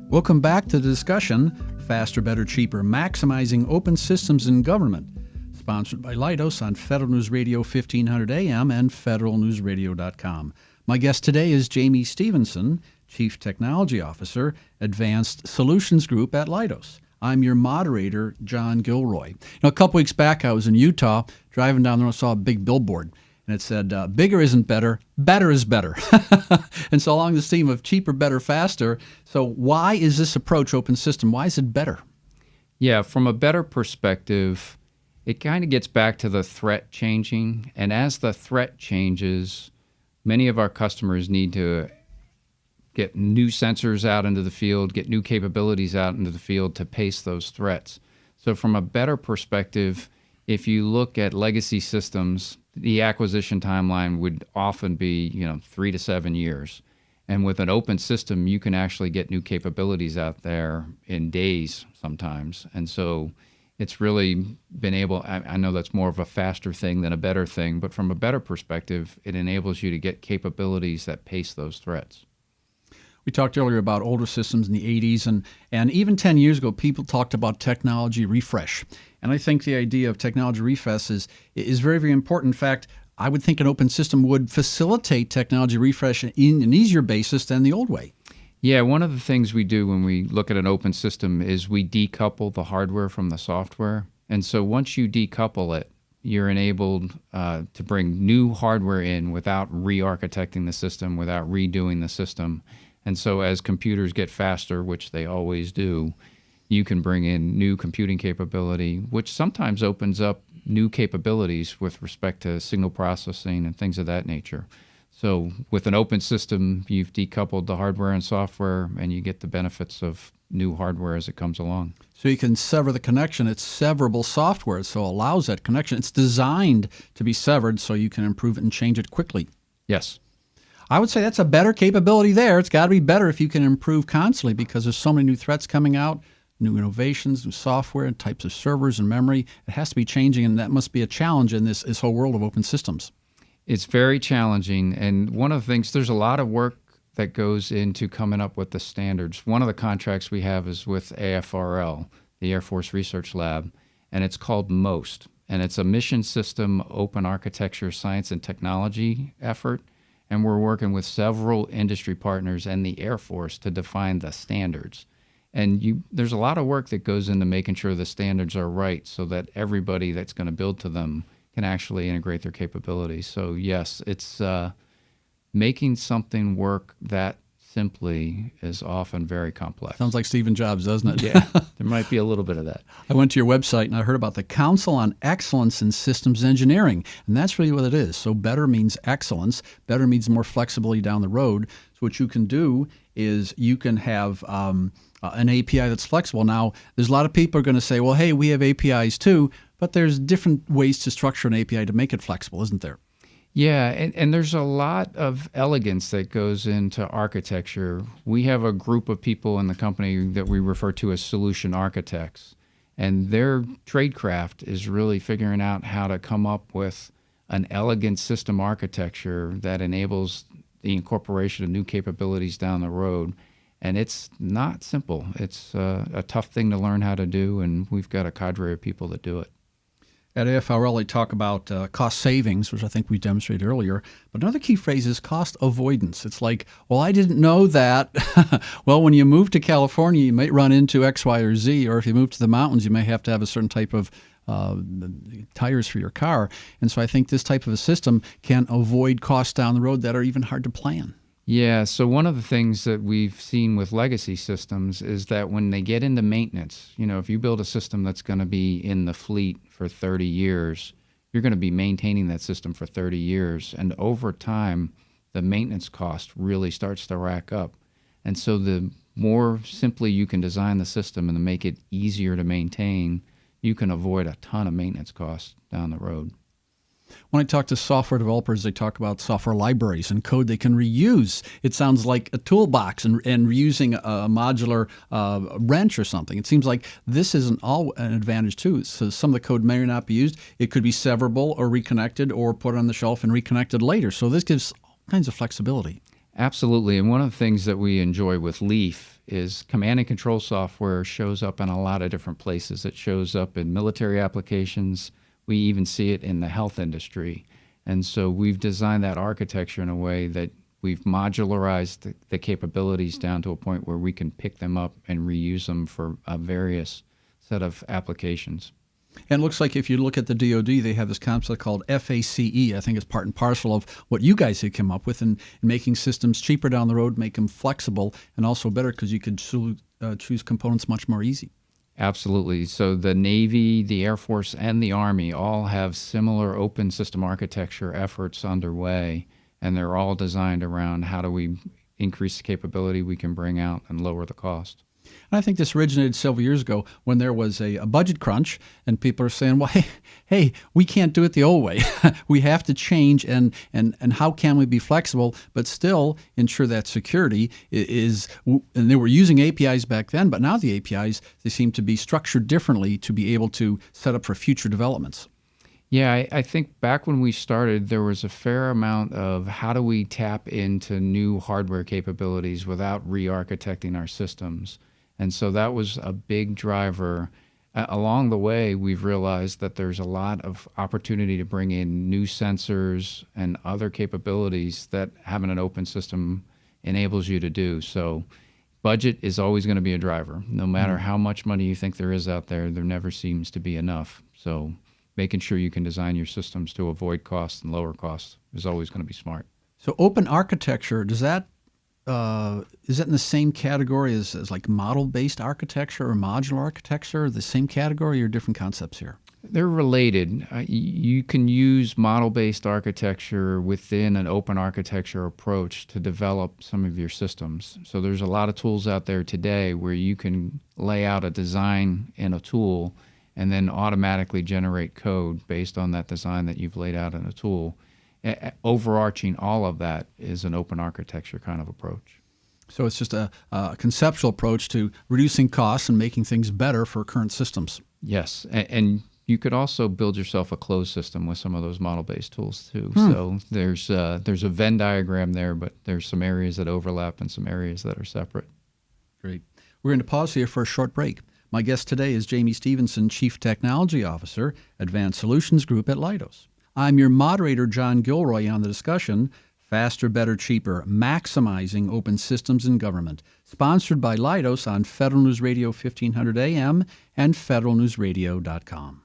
Welcome back to the discussion, Faster, Better, Cheaper, Maximizing Open Systems in Government, sponsored by Leidos on Federal News Radio 1500 AM and federalnewsradio.com. My guest today is Jamie Stevenson, Chief Technology Officer, Advanced Solutions Group at Leidos. I'm your moderator, John Gilroy. A couple weeks back, I was in Utah, driving down there, and saw a big billboard, and it said, bigger isn't better, better is better. And so along this theme of cheaper, better, faster, so why is this approach open system? Why is it better? Yeah, from a better perspective, it kind of gets back to the threat changing. And as the threat changes, many of our customers need to get new sensors out into the field, get new capabilities out into the field to pace those threats. So from a better perspective, if you look at legacy systems, the acquisition timeline would often be, 3 to 7 years. And with an open system, you can actually get new capabilities out there in days sometimes. And so it's really been able, I know that's more of a faster thing than a better thing, but from a better perspective, it enables you to get capabilities that pace those threats. We talked earlier about older systems in the 80s, and even 10 years ago, people talked about technology refresh. And I think the idea of technology refresh is very, very important. In fact, I would think an open system would facilitate technology refresh in an easier basis than the old way. Yeah, one of the things we do when we look at an open system is we decouple the hardware from the software. And so once you decouple it, you're enabled to bring new hardware in without re-architecting the system, without redoing the system. And so as computers get faster, which they always do, you can bring in new computing capability, which sometimes opens up new capabilities with respect to signal processing and things of that nature. So with an open system, you've decoupled the hardware and software, and you get the benefits of new hardware as it comes along. So you can sever the connection. It's severable software, so it allows that connection. It's designed to be severed so you can improve it and change it quickly. Yes. I would say that's a better capability there. It's got to be better if you can improve constantly because there's so many new threats coming out, new innovations, new software, and types of servers and memory. It has to be changing, and that must be a challenge in this whole world of open systems. It's very challenging, and one of the things, there's a lot of work that goes into coming up with the standards. One of the contracts we have is with AFRL, the Air Force Research Lab, and it's called MOST, and it's a Mission System Open Architecture Science and Technology effort. And we're working with several industry partners and the Air Force to define the standards. And there's a lot of work that goes into making sure the standards are right so that everybody that's going to build to them can actually integrate their capabilities. So yes, it's making something work that simply is often very complex. Sounds like Stephen Jobs, doesn't it? Yeah, there might be a little bit of that. I went to your website and I heard about the Council on Excellence in Systems Engineering, and that's really what it is. So better means excellence. Better means more flexibility down the road. So what you can do is you can have an API that's flexible. Now, there's a lot of people are going to say, well, hey, we have APIs too, but there's different ways to structure an API to make it flexible, isn't there? Yeah, and there's a lot of elegance that goes into architecture. We have a group of people in the company that we refer to as solution architects, and their tradecraft is really figuring out how to come up with an elegant system architecture that enables the incorporation of new capabilities down the road. And it's not simple. It's a tough thing to learn how to do, and we've got a cadre of people that do it. At AFRL, they talk about cost savings, which I think we demonstrated earlier. But another key phrase is cost avoidance. It's like, well, I didn't know that. Well, when you move to California, you might run into X, Y, or Z. Or if you move to the mountains, you may have to have a certain type of tires for your car. And so I think this type of a system can avoid costs down the road that are even hard to plan. Yeah, so one of the things that we've seen with legacy systems is that when they get into maintenance, if you build a system that's going to be in the fleet for 30 years, you're going to be maintaining that system for 30 years. And over time, the maintenance cost really starts to rack up. And so the more simply you can design the system and to make it easier to maintain, you can avoid a ton of maintenance costs down the road. When I talk to software developers, they talk about software libraries and code they can reuse. It sounds like a toolbox and reusing a modular wrench or something. It seems like this isn't all an advantage too. So some of the code may or not be used. It could be severable or reconnected or put on the shelf and reconnected later. So this gives all kinds of flexibility. Absolutely. And one of the things that we enjoy with Leaf is command and control software shows up in a lot of different places. It shows up in military applications. We even see it in the health industry. And so we've designed that architecture in a way that we've modularized the capabilities down to a point where we can pick them up and reuse them for a various set of applications. And it looks like if you look at the DoD, they have this concept called FACE. I think it's part and parcel of what you guys have come up with in making systems cheaper down the road, make them flexible, and also better because you could choose components much more easy. Absolutely. So the Navy, the Air Force, and the Army all have similar open system architecture efforts underway, and they're all designed around how do we increase the capability we can bring out and lower the cost. And I think this originated several years ago when there was a budget crunch, and people are saying, well, hey, we can't do it the old way. We have to change, and how can we be flexible but still ensure that security is, and they were using APIs back then, but now the APIs, they seem to be structured differently to be able to set up for future developments. Yeah, I think back when we started, there was a fair amount of how do we tap into new hardware capabilities without re-architecting our systems. And so that was a big driver. Along the way, we've realized that there's a lot of opportunity to bring in new sensors and other capabilities that having an open system enables you to do. So budget is always going to be a driver. No matter how much money you think there is out there, there never seems to be enough. So making sure you can design your systems to avoid costs and lower costs is always going to be smart. So open architecture, is that in the same category as like model-based architecture or modular architecture? The same category or different concepts here? They're related. You can use model-based architecture within an open architecture approach to develop some of your systems. So there's a lot of tools out there today where you can lay out a design in a tool and then automatically generate code based on that design that you've laid out in a tool. Overarching all of that is an open architecture kind of approach. So it's just a conceptual approach to reducing costs and making things better for current systems. Yes, and you could also build yourself a closed system with some of those model-based tools too. So there's a Venn diagram there, but there's some areas that overlap and some areas that are separate. Great. We're going to pause here for a short break. My guest today is Jamie Stevenson, Chief Technology Officer, Advanced Solutions Group at Leidos. I'm your moderator, John Gilroy, on the discussion, Faster, Better, Cheaper, Maximizing Open Systems in Government, sponsored by Leidos on Federal News Radio 1500 AM and federalnewsradio.com.